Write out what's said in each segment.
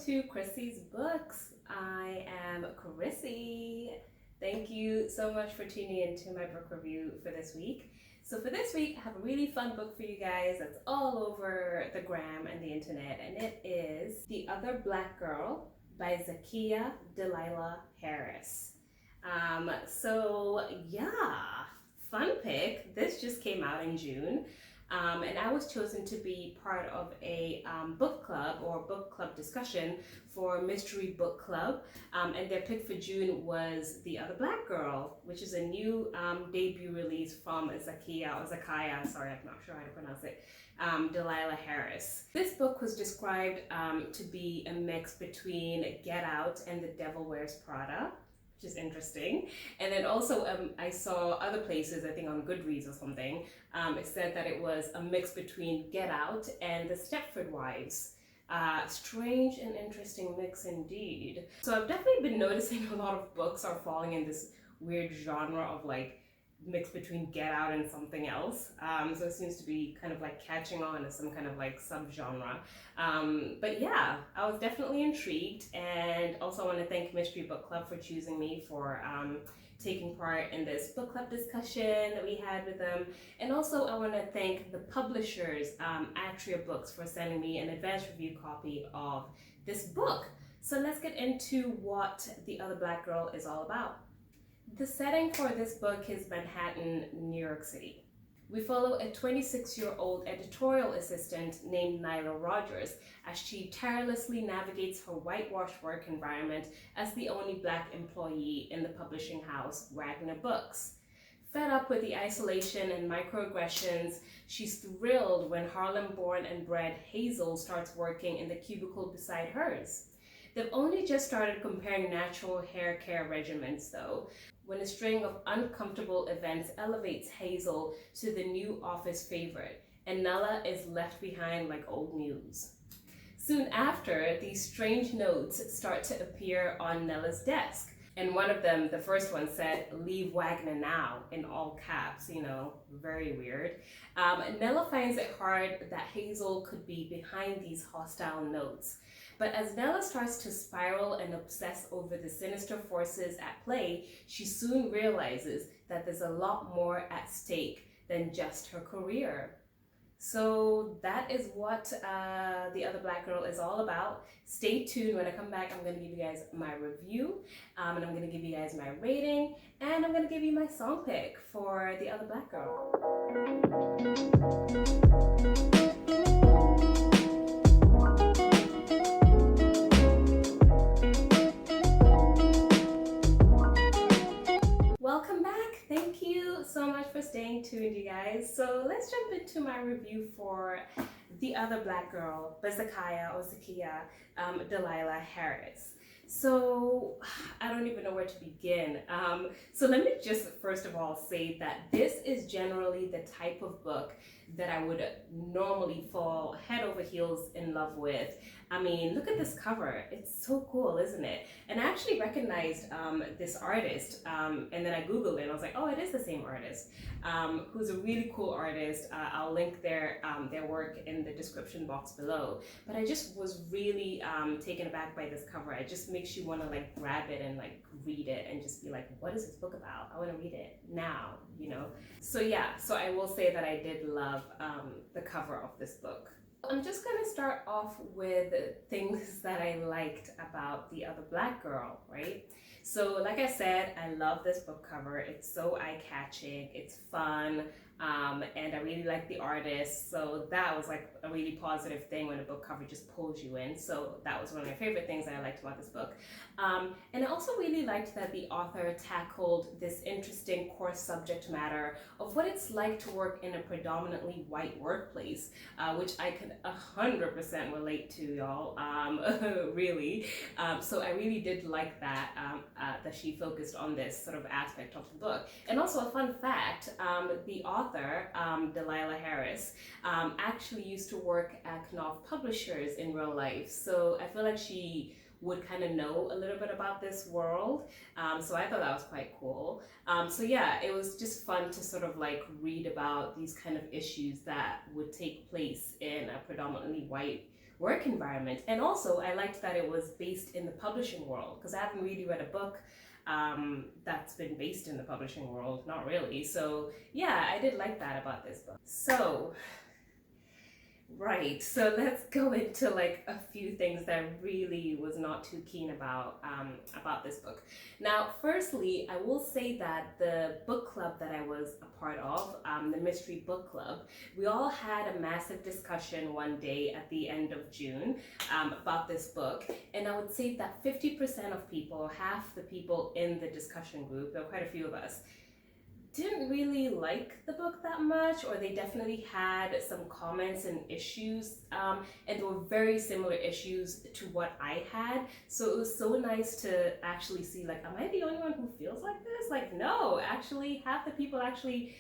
to Chrissy's Books. I am Chrissy. Thank you so much for tuning in to my book review for this week. So for this week, I have a really fun book for you guys that's all over the gram and the internet, and it is The Other Black Girl by Zakiya Dalila Harris. Fun pick. This just came out in June. And I was chosen to be part of a book club or book club discussion for Mystery Book Club. And their pick for June was The Other Black Girl, which is a new debut release from Zakiya, sorry, I'm not sure how to pronounce it, Dalila Harris. This book was described to be a mix between Get Out and The Devil Wears Prada, which is interesting. And then also I saw other places, I think on Goodreads or something, it said that it was a mix between Get Out and The Stepford Wives. Strange and interesting mix indeed. So I've definitely been noticing a lot of books are falling in this weird genre of like mix between Get Out and something else. So it seems to be kind of like catching on as some kind of like subgenre. But yeah, I was definitely intrigued, and also I want to thank Mystery Book Club for choosing me for taking part in this book club discussion that we had with them. And also I want to thank the publishers, Atria Books, for sending me an advanced review copy of this book. So let's get into what The Other Black Girl is all about. The setting for this book is Manhattan, New York City. We follow a 26-year-old editorial assistant named Nyla Rogers as she tirelessly navigates her whitewashed work environment as the only Black employee in the publishing house, Wagner Books. Fed up with the isolation and microaggressions, she's thrilled when Harlem-born and bred Hazel starts working in the cubicle beside hers. They've only just started comparing natural hair care regimens though, when a string of uncomfortable events elevates Hazel to the new office favorite, and Nella is left behind like old news. Soon after, these strange notes start to appear on Nella's desk, and one of them, the first one, said, "Leave Wagner now," in all caps, very weird. Nella finds it hard that Hazel could be behind these hostile notes. But as Nella starts to spiral and obsess over the sinister forces at play, she soon realizes that there's a lot more at stake than just her career. So that is what The Other Black Girl is all about. Stay tuned. When I come back, I'm going to give you guys my review, and I'm going to give you guys my rating, and I'm going to give you my song pick for The Other Black Girl. Welcome back. Thank you so much for staying tuned, you guys. So let's jump into my review for The Other Black Girl by Zakiya Dalila Harris. So I don't even know where to begin. So let me just first of all say that this is generally the type of book that I would normally fall head over heels in love with. I mean, look at this cover. It's so cool, isn't it? And I actually recognized this artist, and then I Googled it and I was like, oh, it is the same artist, who's a really cool artist. I'll link their work in the description box below. But I just was really taken aback by this cover. It just makes you want to like grab it and like read it and just be like, what is this book about? I want to read it now, So yeah, so I will say that I did love the cover of this book. I'm just going to start off with things that I liked about The Other Black Girl, right? So like I said, I love this book cover. It's so eye-catching, it's fun, and I really like the artist. So that was like a really positive thing when a book cover just pulls you in. So that was one of my favorite things that I liked about this book. And I also really liked that the author tackled this interesting core subject matter of what it's like to work in a predominantly white workplace, which I could 100% relate to, y'all, really. So I really did like that, that she focused on this sort of aspect of the book. And also a fun fact, the author, Dalila Harris, actually used to work at Knopf Publishers in real life. So I feel like she would kind of know a little bit about this world. So I thought that was quite cool. So yeah, it was just fun to sort of like read about these kind of issues that would take place in a predominantly white work environment. And also I liked that it was based in the publishing world, because I haven't really read a book that's been based in the publishing world, not really. So yeah, I did like that about this book. So right, so let's go into like a few things that I really was not too keen about this book. Now, firstly, I will say that the book club that I was a part of, the Mystery Book Club, we all had a massive discussion one day at the end of June about this book, and I would say that 50% of people, half the people in the discussion group, there were quite a few of us, didn't really like the book that much, or they definitely had some comments and issues, and there were very similar issues to what I had. So it was so nice to actually see, like, am I the only one who feels like this? Like, no, actually half the people actually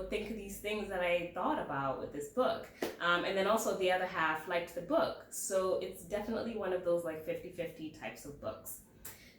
think of these things that I thought about with this book. And then also the other half liked the book. So it's definitely one of those like 50-50 types of books.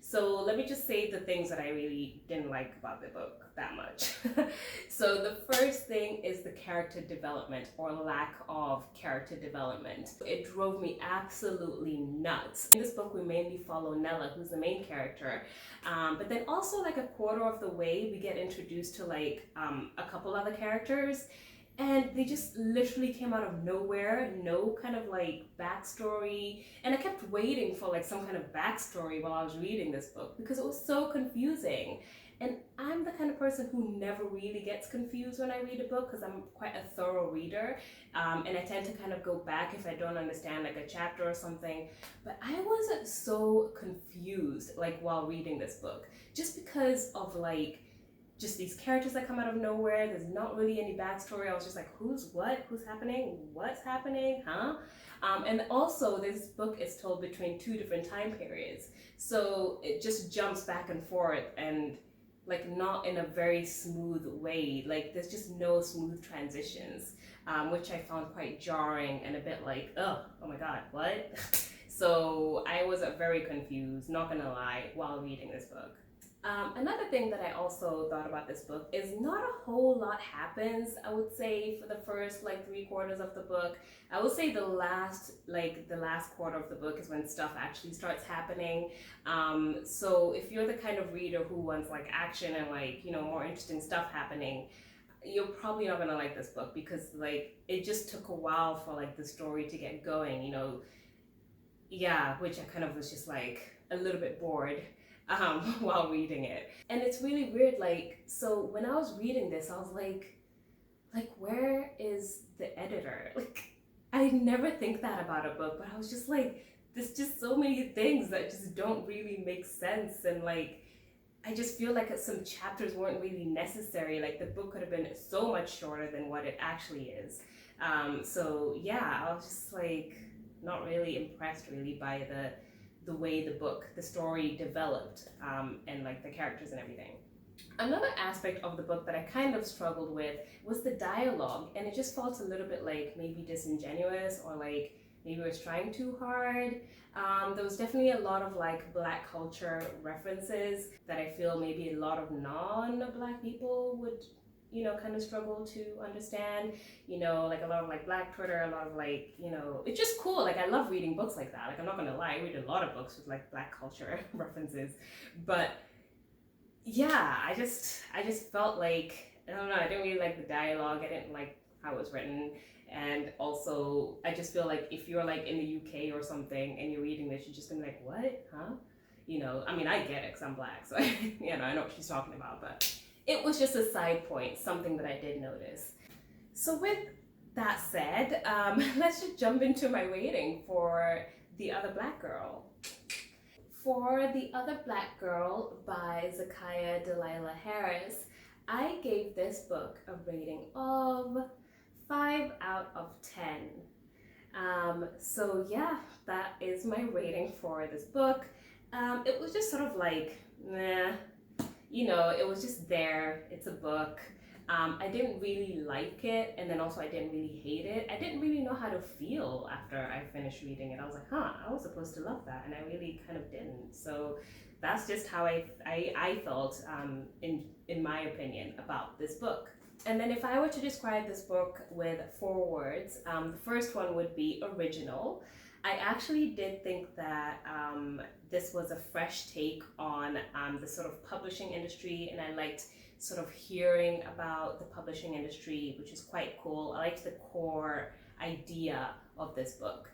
So let me just say the things that I really didn't like about the book that much. So the first thing is the character development, or lack of character development. It drove me absolutely nuts. In this book, we mainly follow Nella, who's the main character. But then also like a quarter of the way, we get introduced to like a couple other characters. And they just literally came out of nowhere, no kind of like backstory. And I kept waiting for like some kind of backstory while I was reading this book, because it was so confusing. And I'm the kind of person who never really gets confused when I read a book, because I'm quite a thorough reader. And I tend to kind of go back if I don't understand like a chapter or something. But I wasn't so confused like while reading this book, just because of like, just these characters that come out of nowhere. There's not really any backstory. I was just like, who's what? Who's happening? What's happening? Huh? And also, this book is told between two different time periods. So it just jumps back and forth, and like not in a very smooth way. Like there's just no smooth transitions, which I found quite jarring and a bit like, oh my God, what? So I was very confused, not gonna lie, while reading this book. Another thing that I also thought about this book is not a whole lot happens, I would say, for the first like 3/4 of the book. I would say the last quarter of the book is when stuff actually starts happening. So if you're the kind of reader who wants like action and like, more interesting stuff happening, you're probably not gonna like this book, because like it just took a while for like the story to get going, yeah, which I kind of was just like a little bit bored while reading it. And it's really weird, like, so when I was reading this, I was like, where is the editor? Like, I never think that about a book, but I was just like, there's just so many things that just don't really make sense, and like, I just feel like some chapters weren't really necessary. Like, the book could have been so much shorter than what it actually is. So yeah, I was just like, not really impressed really by the way the story developed, and like the characters and everything. Another aspect of the book that I kind of struggled with was the dialogue, and it just felt a little bit like maybe disingenuous, or like maybe it was trying too hard. There was definitely a lot of like Black culture references that I feel maybe a lot of non-Black people would kind of struggle to understand, like a lot of like Black Twitter, a lot of like, it's just cool. Like, I love reading books like that. Like, I'm not gonna lie, I read a lot of books with like Black culture references, but yeah, I just felt like, I don't know, I didn't really like the dialogue. I didn't like how it was written. And also, I just feel like if you're like in the UK or something and you're reading this, you're just gonna be like, what, huh? I mean, I get it because I'm Black, so I know what she's talking about, but it was just a side point, something that I did notice. So with that said, let's just jump into my rating for The Other Black Girl. For The Other Black Girl by Zakiya Dalila Harris, I gave this book a rating of 5 out of 10. So yeah, that is my rating for this book. It was just sort of like, meh. It was just there. It's a book. I didn't really like it, and then also I didn't really hate it. I didn't really know how to feel after I finished reading it. I was like, I was supposed to love that, and I really kind of didn't. So that's just how I felt, in my opinion, about this book. And then if I were to describe this book with 4 words, the first one would be original. I actually did think that this was a fresh take on the sort of publishing industry, and I liked sort of hearing about the publishing industry, which is quite cool. I liked the core idea of this book.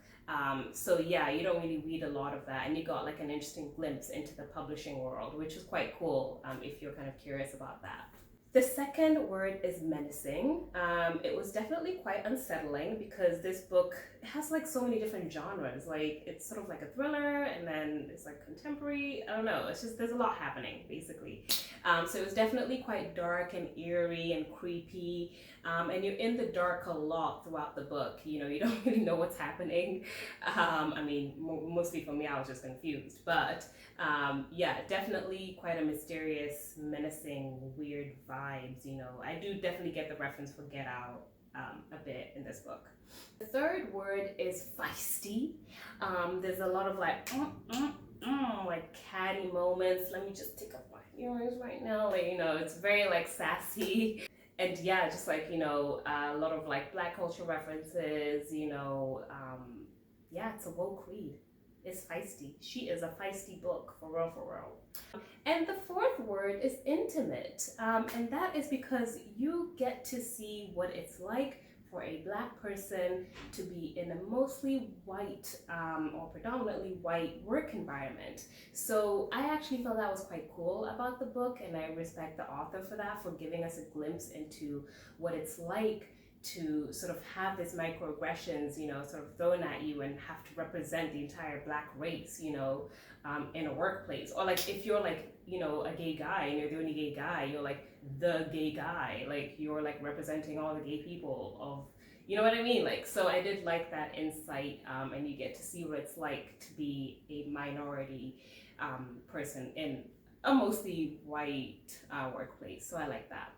So yeah, you don't really read a lot of that, and you got like an interesting glimpse into the publishing world, which is quite cool if you're kind of curious about that. The second word is menacing. It was definitely quite unsettling because this book has like so many different genres. Like it's sort of like a thriller, and then it's like contemporary. I don't know. It's just there's a lot happening basically. So it was definitely quite dark and eerie and creepy. And you're in the dark a lot throughout the book. You know, you don't really know what's happening. I mean, mostly for me, I was just confused. But yeah, definitely quite a mysterious, menacing, weird vibes. You know, I do definitely get the reference for Get Out a bit in this book. The third word is feisty. There's a lot of like catty moments. Let me just take up my earrings right now. Like, you know, it's very like sassy. And yeah, just like, you know, a lot of like Black culture references, you know, yeah, it's a woke read. It's feisty. She is a feisty book, for real, for real. And the fourth word is intimate. And that is because you get to see what it's like for a Black person to be in a mostly white or predominantly white work environment. So I actually felt that was quite cool about the book, and I respect the author for that, for giving us a glimpse into what it's like to sort of have these microaggressions, you know, sort of thrown at you and have to represent the entire Black race, you know, in a workplace. Or like if you're like, you know, a gay guy and you're the only gay guy, you're like the gay guy, like you're like representing all the gay people of, you know what I mean? Like, so I did like that insight, and you get to see what it's like to be a minority person in a mostly white workplace. So I like that.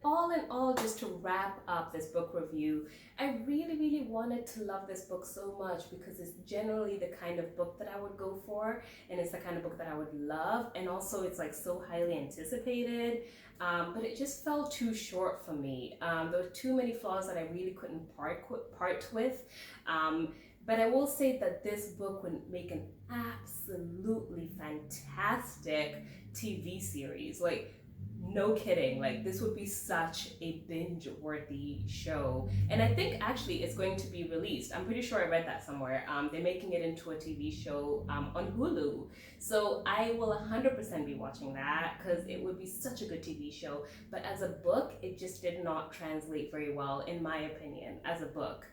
All in all, just to wrap up this book review, I really, really wanted to love this book so much because it's generally the kind of book that I would go for, and it's the kind of book that I would love, and also it's like so highly anticipated, but it just fell too short for me. There were too many flaws that I really couldn't part with, but I will say that this book would make an absolutely fantastic TV series. Like, no kidding, like this would be such a binge-worthy show. And I think actually it's going to be released. I'm pretty sure I read that somewhere. They're making it into a TV show on Hulu. So I will 100% be watching that because it would be such a good TV show. But as a book, it just did not translate very well, in my opinion, as a book.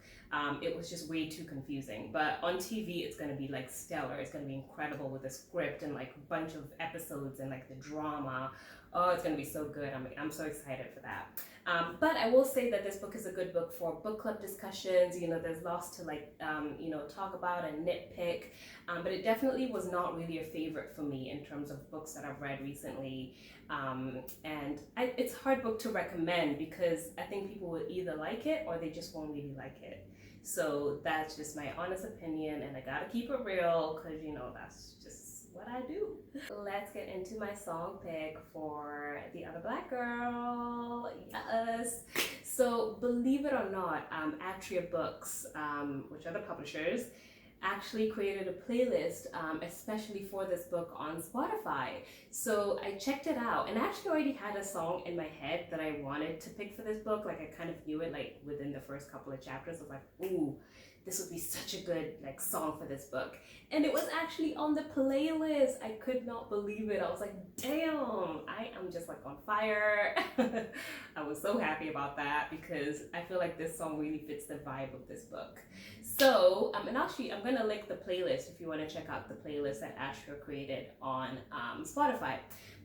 It was just way too confusing. But on TV, it's going to be like stellar. It's going to be incredible with the script and like a bunch of episodes and like the drama. Oh, it's going to be so good. I'm so excited for that. But I will say that this book is a good book for book club discussions. You know, there's lots to like, you know, talk about and nitpick. But it definitely was not really a favorite for me in terms of books that I've read recently. It's a hard book to recommend because I think people will either like it or they just won't really like it. So that's just my honest opinion, and I gotta keep it real because, you know, that's just what I do. Let's get into my song pick for The Other Black Girl. Yes. So believe it or not, Atria Books, which are the publishers, actually created a playlist especially for this book on Spotify. So I checked it out, and I actually already had a song in my head that I wanted to pick for this book. Like I kind of knew it like within the first couple of chapters. I was like, ooh, this would be such a good like song for this book. And it was actually on the playlist. I could not believe it. I was like, damn, I am just like on fire. I was so happy about that because I feel like this song really fits the vibe of this book. So, and actually I'm gonna link the playlist if you wanna check out the playlist that Atria created on Spotify.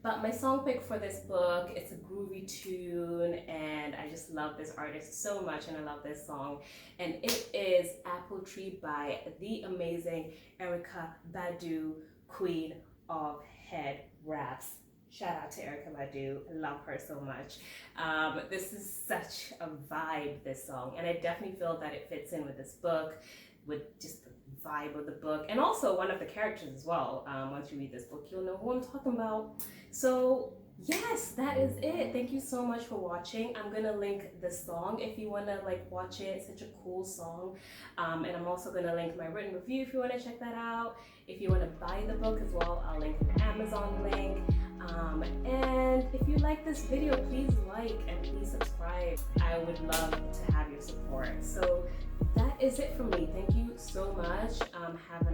But my song pick for this book, it's a groovy tune, and I just love this artist so much, and I love this song. And it is Appletree by the amazing Erykah Badu, queen of head wraps. Shout out to Erykah Badu, I love her so much. This is such a vibe, this song, and I definitely feel that it fits in with this book, with just the vibe of the book, and also one of the characters as well. Once you read this book, you'll know who I'm talking about. So Yes, that is it. Thank you so much for watching. I'm gonna link the song if you wanna like watch it. It's such a cool song. And I'm also gonna link my written review if you wanna check that out. If you wanna buy the book as well, I'll link the Amazon link. And if you like this video, please like and please subscribe. I would love to have your support. So that is it for me. Thank you so much. Have a